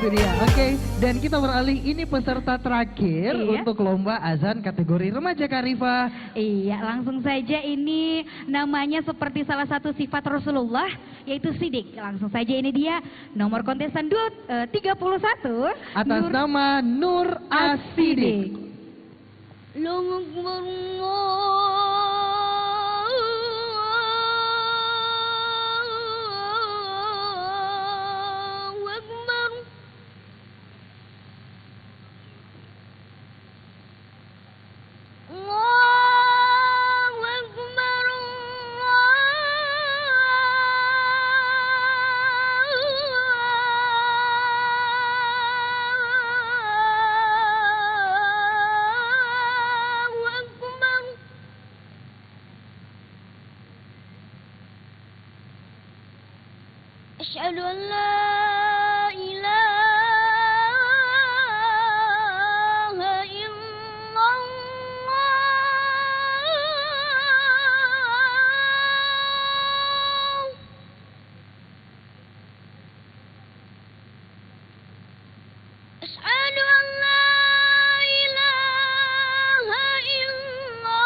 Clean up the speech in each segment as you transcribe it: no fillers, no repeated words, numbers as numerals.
itu dia. Oke, dan kita beralih ini peserta terakhir untuk lomba azan kategori remaja Karifa. Iya, langsung saja ini namanya seperti salah satu sifat Rasulullah yaitu sidik. Langsung saja ini dia nomor kontestan 31 atas nama Nur Asidik. أشهد أن لا إله إلا الله أشهد أن لا إله إلا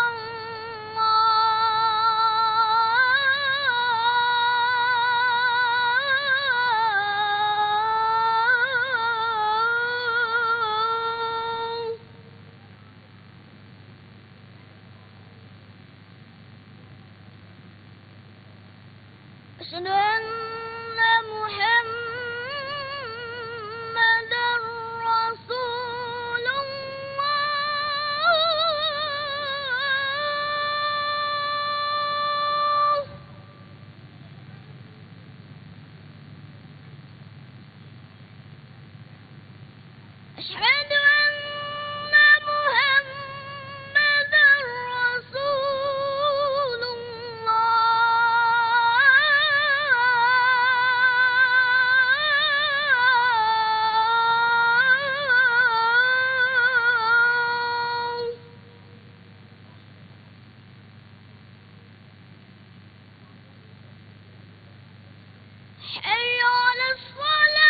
أشهد أن محمدا رسول الله أشهد أن محمدا رسول الله حي على الصلاة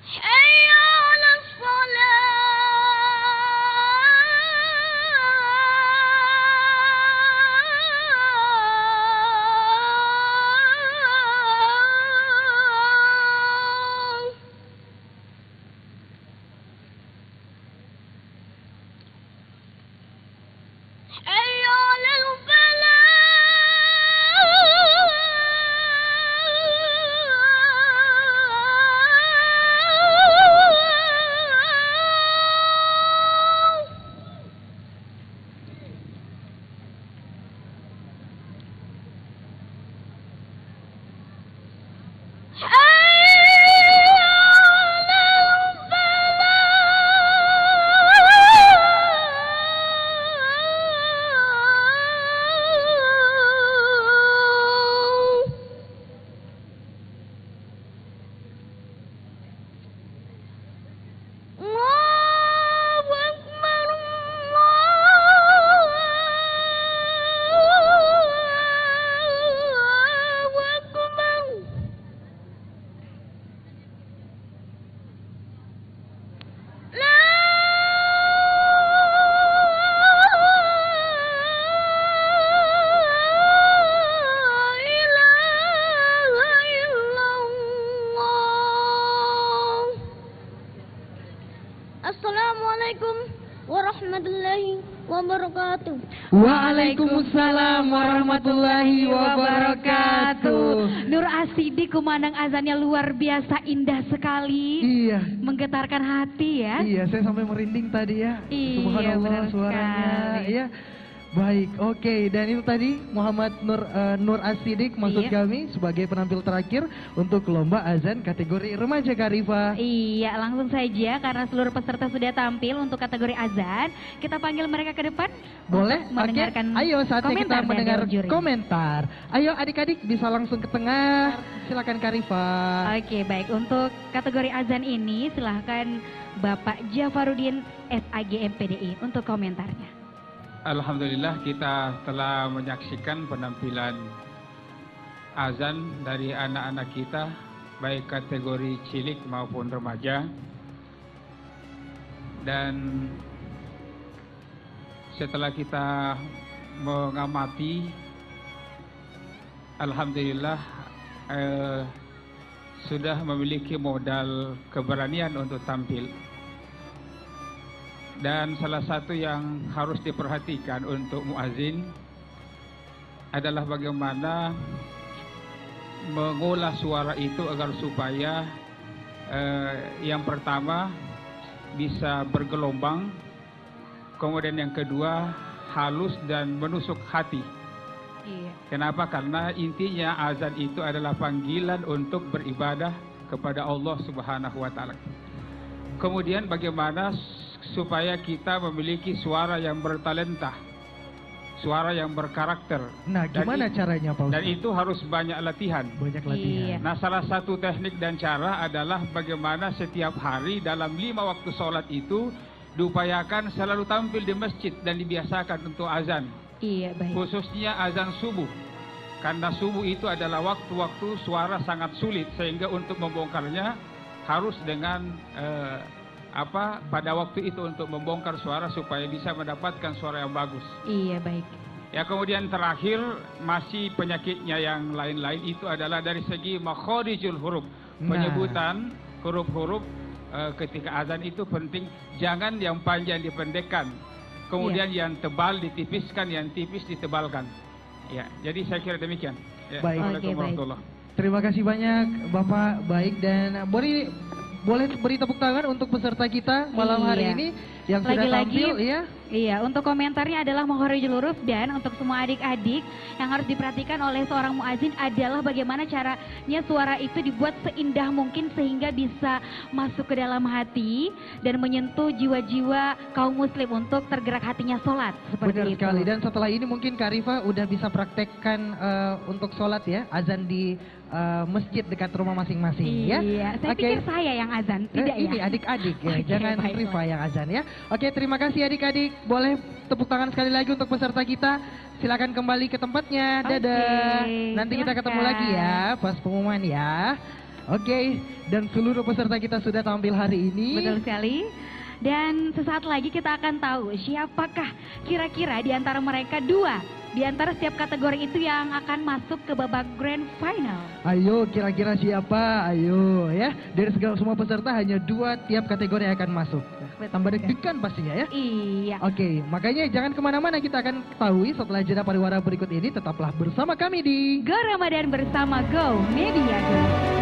حي على الصلاة حي على الفلاح Assalamualaikum warahmatullahi wabarakatuh. Waalaikumsalam warahmatullahi wabarakatuh. Nur Asidik kumandang azannya luar biasa indah sekali. Iya. Menggetarkan hati ya. Iya, saya sampai merinding tadi ya. Iya, Subhanallah benar suaranya. sekali. Iya. Baik, oke. Dan itu tadi Muhammad Nur As-Siddiq maksud Iya. kami sebagai penampil terakhir untuk lomba azan kategori remaja Kak Rifa. Iya, langsung saja karena seluruh peserta sudah tampil untuk kategori azan, kita panggil mereka ke depan. Boleh? untuk mendengarkan Oke. Ayo saatnya kita komentar dari mendengar Dewan Juri. komentar. Ayo adik-adik bisa langsung ke tengah. Silakan Kak Rifa. Oke, baik. Untuk kategori azan ini silahkan Bapak Jafarudin SAG MPDI untuk komentarnya. Alhamdulillah kita telah menyaksikan penampilan azan dari anak-anak kita baik kategori cilik maupun remaja, dan setelah kita mengamati, alhamdulillah sudah memiliki modal keberanian untuk tampil. Dan salah satu yang harus diperhatikan untuk muazin adalah bagaimana mengolah suara itu agar supaya yang pertama bisa bergelombang, kemudian yang kedua halus dan menusuk hati. Iya. Kenapa? Karena intinya azan itu adalah panggilan untuk beribadah kepada Allah Subhanahu wa taala. Kemudian bagaimana supaya kita memiliki suara yang bertalenta, suara yang berkarakter. Nah, gimana caranya Pak Dan Ustaz? itu harus banyak latihan. Banyak latihan. Iya. Nah, salah satu teknik dan cara adalah bagaimana setiap hari dalam 5 waktu sholat itu diupayakan selalu tampil di masjid dan dibiasakan untuk azan. Iya, baik. Khususnya azan subuh. Karena subuh itu adalah waktu-waktu suara sangat sulit, sehingga untuk membongkarnya harus dengan pada waktu itu untuk membongkar suara supaya bisa mendapatkan suara yang bagus. Iya, baik. Ya, kemudian terakhir masih penyakitnya yang lain-lain itu adalah dari segi makharijul huruf. Nah. Penyebutan huruf-huruf ketika azan itu penting, jangan yang panjang dipendekkan. Kemudian yang tebal ditipiskan, yang tipis ditebalkan. Ya, jadi saya kira demikian. Ya, Baik. Assalamualaikum Oke, baik. warahmatullahi. Terima kasih banyak Bapak. Baik, dan boleh beri tepuk tangan untuk peserta kita malam hari Iya. ini yang sudah Lagi-lagi, tampil ya. Iya, untuk komentarnya adalah Mohorejul Huruf, dan untuk semua adik-adik yang harus diperhatikan oleh seorang muazin adalah bagaimana caranya suara itu dibuat seindah mungkin sehingga bisa masuk ke dalam hati dan menyentuh jiwa-jiwa kaum muslim untuk tergerak hatinya sholat. Seperti Benar itu. sekali. Dan setelah ini mungkin Kak Rifa udah bisa praktekkan untuk sholat ya, azan di masjid dekat rumah masing-masing ya. Iya, saya Oke. pikir saya yang azan, tidak Ini ya? adik-adik ya, Oke, jangan baiklah. Rifa yang azan ya. Oke, terima kasih adik-adik. Boleh tepuk tangan sekali lagi untuk peserta kita. Silakan kembali ke tempatnya. Dadah. Oke, Nanti kita ketemu silakan. lagi ya pas pengumuman ya. Oke, dan seluruh peserta kita sudah tampil hari ini. Betul sekali. Dan sesaat lagi kita akan tahu siapakah kira-kira di antara mereka dua di antara setiap kategori itu yang akan masuk ke babak grand final. Ayo, kira-kira siapa? Ayo ya. Dari segala semua peserta hanya 2 tiap kategori yang akan masuk. Betul Tambah sekali. deg-degan pastinya ya. Iya. Oke, makanya jangan kemana-mana, kita akan ketahui setelah jeda pariwara berikut ini. Tetaplah bersama kami di Go Ramadan bersama Go Media Group.